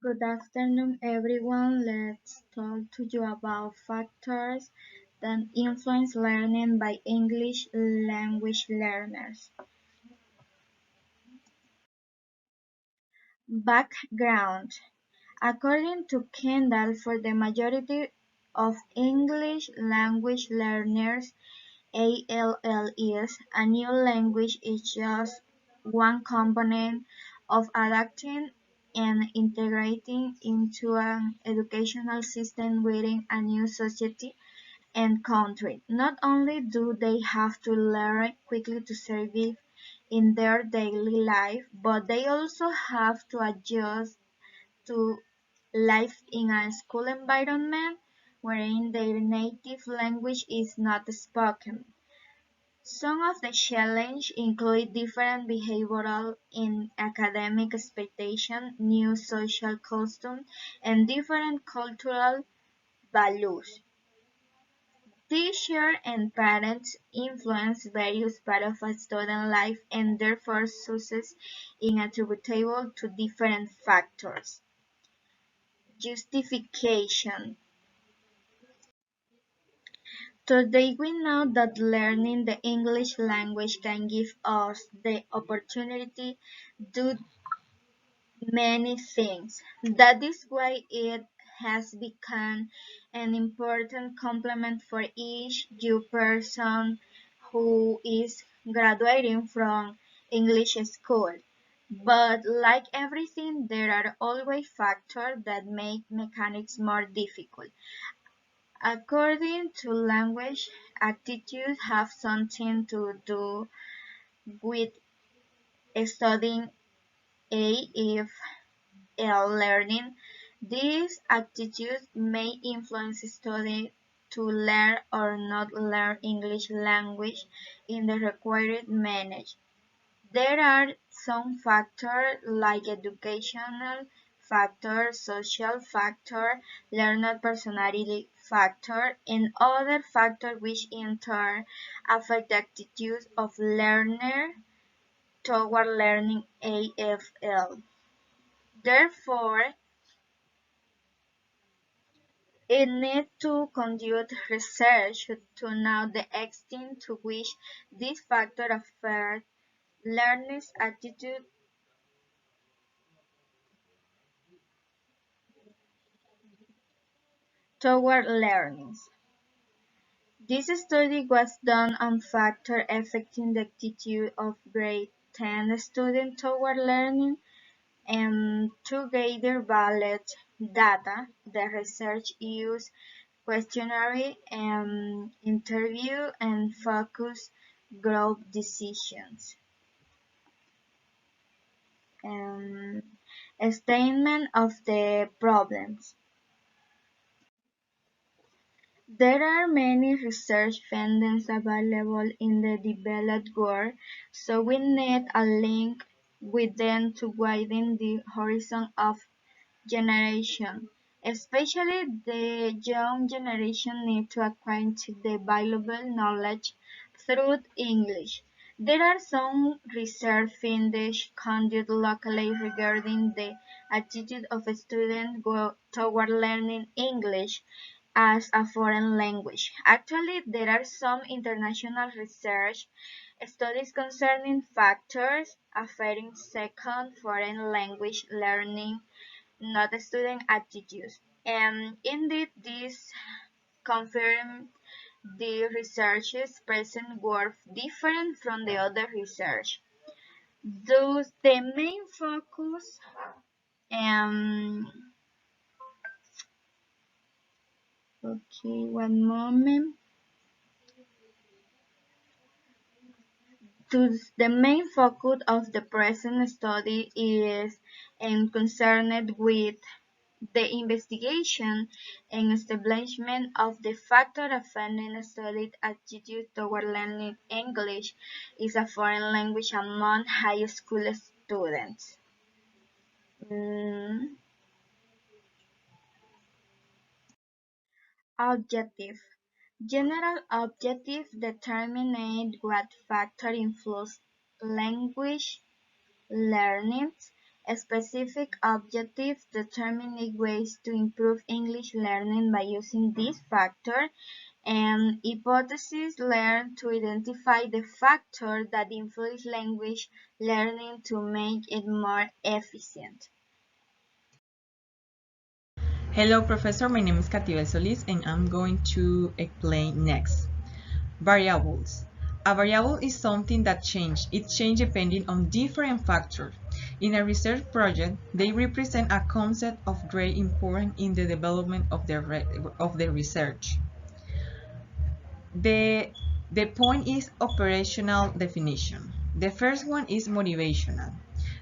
Good afternoon, everyone. Let's talk to you about factors that influence learning by English language learners. Background. According to Kendall, for the majority of English language learners, ALL is a new language is just one component of adapting and integrating into an educational system within a new society and country. Not only do they have to learn quickly to survive in their daily life, but they also have to adjust to life in a school environment wherein their native language is not spoken. Some of the challenges include different behavioral and academic expectations, new social customs, and different cultural values. Teachers and parents influence various parts of a student's life and therefore success is attributable to different factors. Justification. Today we know that learning the English language can give us the opportunity to do many things. That is why it has become an important complement for each new person who is graduating from English school. But like everything, there are always factors that make mechanics more difficult. According to language, attitudes have something to do with studying AFL learning. These attitudes may influence students to learn or not learn English language in the required manner. There are some factors like educational factor, social factor, learner personality factor, and other factors which in turn affect the attitude of learner toward learning AFL. Therefore, it needs to conduct research to know the extent to which these factors affect learners' attitude toward learning. This study was done on factors affecting the attitude of grade 10 students toward learning, and to gather valid data, the research used questionnaire interview and focus group decisions. Um, a statement of the problems. There are many research findings available in the developed world, so we need a link with them to widen the horizon of generation. Especially the young generation need to acquire the valuable knowledge through English. There are some research findings conducted locally regarding the attitude of students toward learning English as a foreign language. Actually, there are some international research studies concerning factors affecting second foreign language learning, not student attitudes. And indeed, this confirmed the research's present were different from the other research. Thus, the main focus um, okay, one moment. Thus, the main focus of the present study is concerned with the investigation and establishment of the factor affecting studied attitude toward learning English is a foreign language among high school students. Mm, Objective. General objective determine what factor influence language learning, specific objectives, determining ways to improve English learning by using this factor, and hypotheses learn to identify the factors that influence language learning to make it more efficient. Hello, Professor. My name is Katibel Solis, and I'm going to explain next. Variables. A variable is something that changes. It changes depending on different factors. In a research project, they represent a concept of great importance in the development of the research. The, the point is operational definition. The first one is motivational.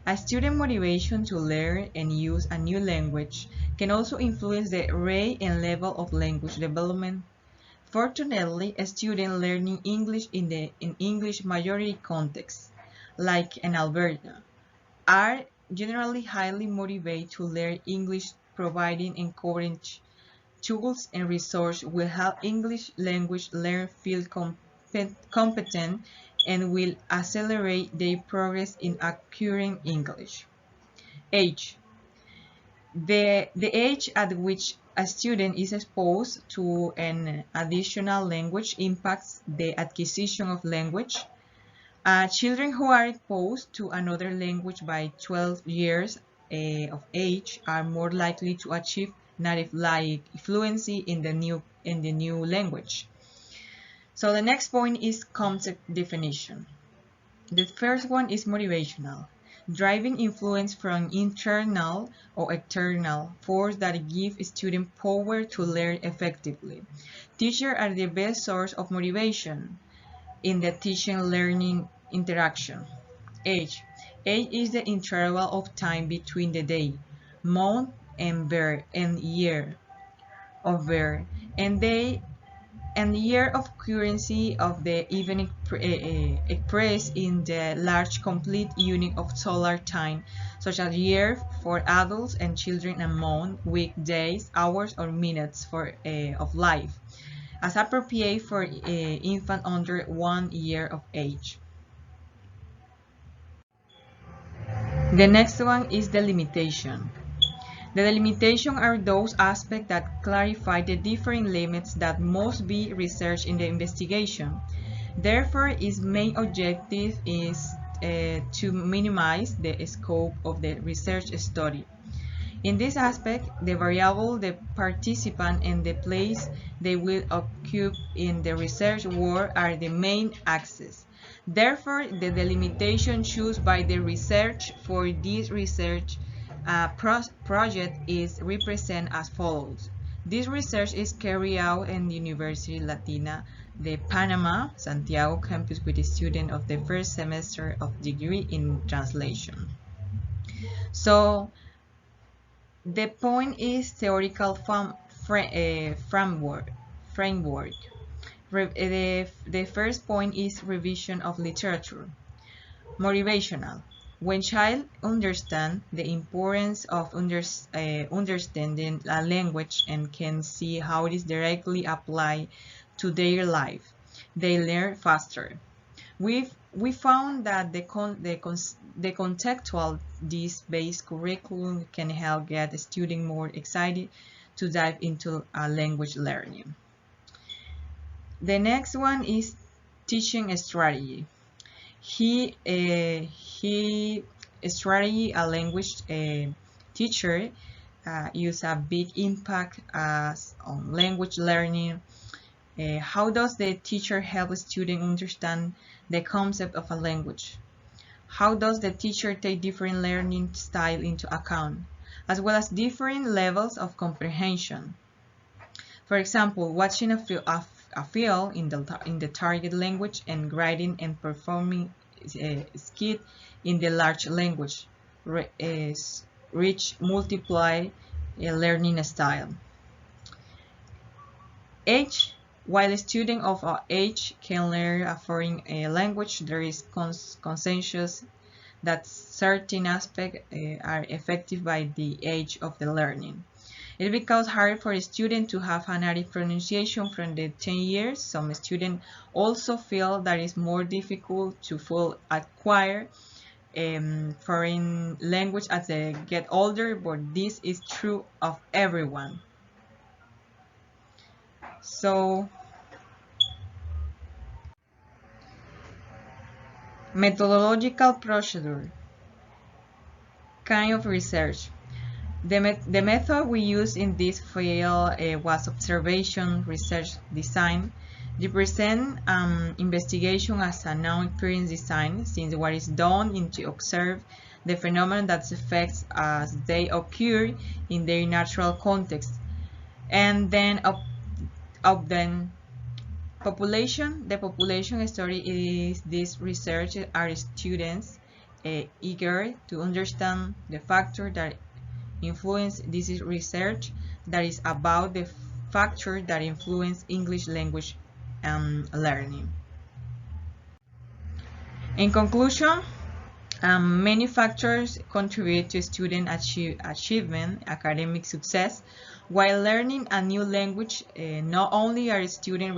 A student motivation to learn and use a new language can also influence the rate and level of language development. Fortunately, a student learning English in English majority contexts, like in Alberta, are generally highly motivated to learn English, providing encourage tools and resources will help English language learners feel competent and will accelerate their progress in acquiring English. Age. The age at which a student is exposed to an additional language impacts the acquisition of language. Children who are exposed to another language by 12 years of age are more likely to achieve native-like fluency in the new language. So the next point is concept definition. The first one is motivational, driving influence from internal or external force that give student power to learn effectively. Teachers are the best source of motivation in the teaching-learning interaction. Age. Age is the interval of time between the day, month, and year of birth, and day and year of currency of the event expressed in the large complete unit of solar time, such as year for adults and children, and month, week, days, hours, or minutes for of life, as appropriate for infant under 1 year of age. The next one is the limitation. The delimitation are those aspects that clarify the different limits that must be researched in the investigation. Therefore, its main objective is to minimize the scope of the research study. In this aspect, the variable, the participant, and the place they will occupy in the research work are the main axes. Therefore, the delimitation chosen by the research for this research project is represented as follows. This research is carried out in the University Latina de Panama, Santiago campus with a student of the first semester of degree in translation. So, the point is theoretical framework. The first point is revision of literature. Motivational. When child understand the importance of understanding a language and can see how it is directly applied to their life, they learn faster. We found that the contextual based curriculum can help get a student more excited to dive into language learning. The next one is teaching strategy. He strategy a language teacher use a big impact on language learning. How does the teacher help a student understand the concept of a language? How does the teacher take different learning styles into account, as well as different levels of comprehension? For example, watching a film in the target language and writing and performing a skit in the large language reach multiply learning style. Age. While a student of age can learn a foreign language, there is consensus that certain aspects are affected by the age of the learning. It becomes hard for a student to have a native pronunciation from the 10 years. Some students also feel that it's more difficult to fully acquire foreign language as they get older, but this is true of everyone. So, methodological procedure, kind of research. The method we used in this field was observation, research, design. They present investigation as a non-experience design, since what is done is to observe the phenomenon that affects as they occur in their natural context. And then then the population study is this research are students eager to understand the factor that influence. This is research that is about the factors that influence English language learning. In conclusion, many factors contribute to student achievement, academic success. While learning a new language, not only are students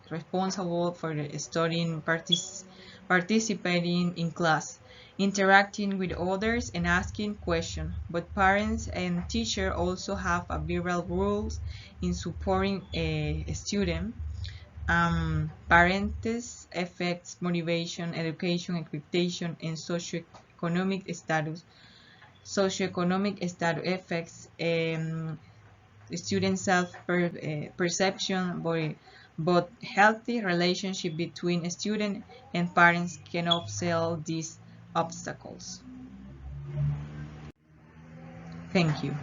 responsible for studying, participating in class, interacting with others, and asking questions, but parents and teachers also have a vital role in supporting a student. Parents affects motivation, education, expectation, and socioeconomic status affects student self-perception, but healthy relationship between student and parents can offset these obstacles. Thank you.